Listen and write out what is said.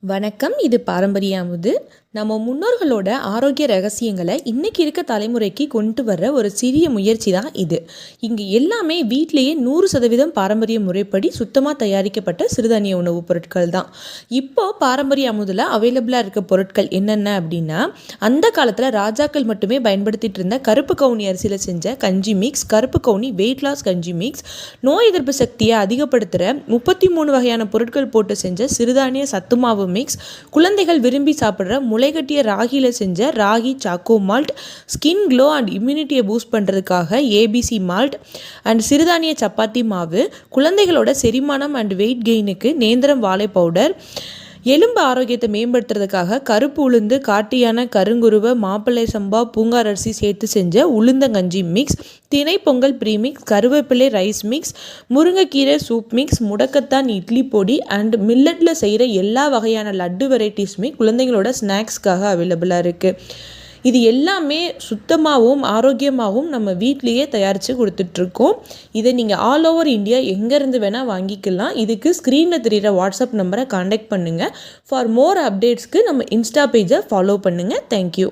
வணக்கம். இது பாரம்பரிய அமுது. நம்ம முன்னோர்களோட ஆரோக்கிய ரகசியங்களை இன்னைக்கு இருக்க தலைமுறைக்கு கொண்டு வர்ற ஒரு சிறிய முயற்சி தான் இது. இங்கே எல்லாமே வீட்டிலேயே 100% பாரம்பரிய முறைப்படி சுத்தமாக தயாரிக்கப்பட்ட சிறுதானிய உணவுப் பொருட்கள் தான். இப்போ பாரம்பரிய அமுதில் அவைலபிளாக இருக்க பொருட்கள் என்னென்ன அப்படின்னா, அந்த காலத்தில் ராஜாக்கள் மட்டுமே பயன்படுத்திட்டு இருந்த கருப்பு கவுனி அரிசியில் செஞ்ச கஞ்சி மிக்ஸ், கருப்பு கவுனி வெயிட் லாஸ் கஞ்சி மிக்ஸ், நோய் எதிர்ப்பு சக்தியை அதிகப்படுத்துகிற 33 வகையான பொருட்கள் போட்டு செஞ்ச சிறுதானிய சத்துமாவு மிக்ஸ், குழந்தைகள் விரும்பி சாப்பிட்ற முளைகட்டிய ராகியில் செஞ்ச ragi choco malt, skin glow and இம்யூனிட்டியை பூஸ்ட் பண்ணுறதுக்காக ஏபிசி மால்ட் அண்ட் சிறுதானிய சப்பாத்தி மாவு, குழந்தைகளோட செரிமானம் அண்ட் வெயிட் கெயினுக்கு நேந்திரம் வாழை பவுடர், எலும்பு ஆரோக்கியத்தை மேம்படுத்துறதுக்காக கருப்பு உளுந்து, காட்டியான கருங்குருவை, மாப்பிள்ளை சம்பா, பூங்கார் அரிசி சேர்த்து செஞ்ச உளுந்தங்கஞ்சி மிக்ஸ், திணை பொங்கல் ப்ரீமிக்ஸ், கருவேப்பிலை ரைஸ் மிக்ஸ், முருங்கைக்கீரை சூப் மிக்ஸ், முடக்கத்தான் இட்லி பொடி அண்ட் மில்லட்டில் செய்கிற எல்லா வகையான லட்டு வெரைட்டிஸுமே குழந்தைங்களோட ஸ்நாக்ஸ்க்காக அவைலபிளாக இருக்குது. இது எல்லாமே சுத்தமாகவும் ஆரோக்கியமாகவும் நம்ம வீட்லேயே தயாரித்து கொடுத்துட்ருக்கோம். இதை நீங்கள் ஆல் ஓவர் இந்தியா எங்கேருந்து வேணால் வாங்கிக்கலாம். இதுக்கு ஸ்க்ரீனில் தெரிகிற வாட்ஸ்அப் நம்பரை காண்டாக்ட் பண்ணுங்கள். ஃபார் மோர் அப்டேட்ஸ்க்கு நம்ம இன்ஸ்டா பேஜை ஃபாலோ பண்ணுங்கள். தேங்க்யூ.